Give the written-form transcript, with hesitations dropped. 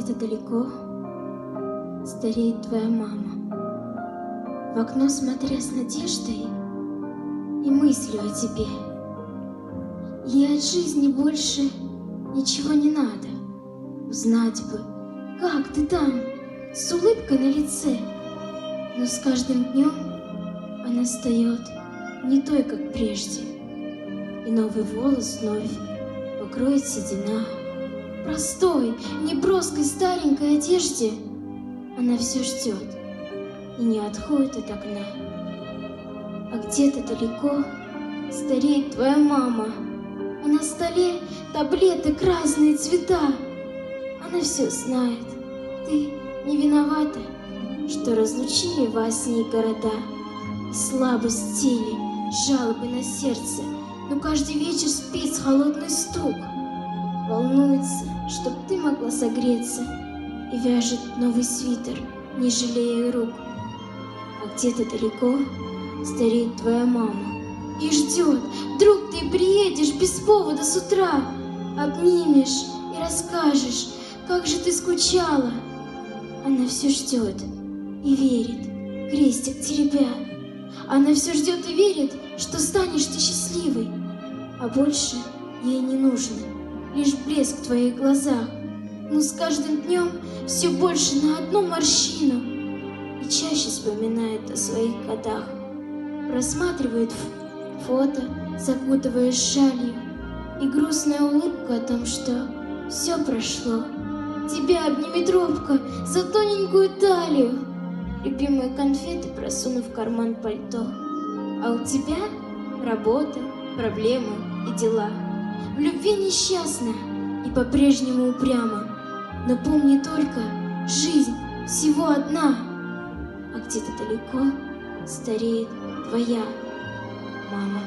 Где-то далеко стареет твоя мама, в окно смотря с надеждой и мыслью о тебе. Ей от жизни больше ничего не надо. Узнать бы, как ты там, с улыбкой на лице. Но с каждым днем она стает не той, как прежде, и новый волос вновь покроет седина. Простой, неброской старенькой одежде она все ждет и не отходит от окна. А где-то далеко стареет твоя мама, а на столе таблеток разные цвета. Она все знает, ты не виновата, что разлучили вас с ней города. И слабость в теле, жалобы на сердце, но каждый вечер спит холодный стук. Волнуется, чтоб ты могла согреться, и вяжет новый свитер, не жалея рук. А где-то далеко стареет твоя мама и ждет, вдруг ты приедешь без повода с утра, обнимешь и расскажешь, как же ты скучала. Она все ждет и верит, крестик теребя. Она все ждет и верит, что станешь ты счастливой, а больше ей не нужно лишь блеск в твоих глазах. Но с каждым днем все больше на одну морщину, и чаще вспоминает о своих годах. Просматривает фото, закутываясь шалью, и грустная улыбка о том, что все прошло. Тебя обнимет робко за тоненькую талию, любимые конфеты просунув в карман пальто. А у тебя работа, проблемы и дела. В любви несчастна и по-прежнему упряма, но помни только, жизнь всего одна. А где-то далеко стареет твоя мама.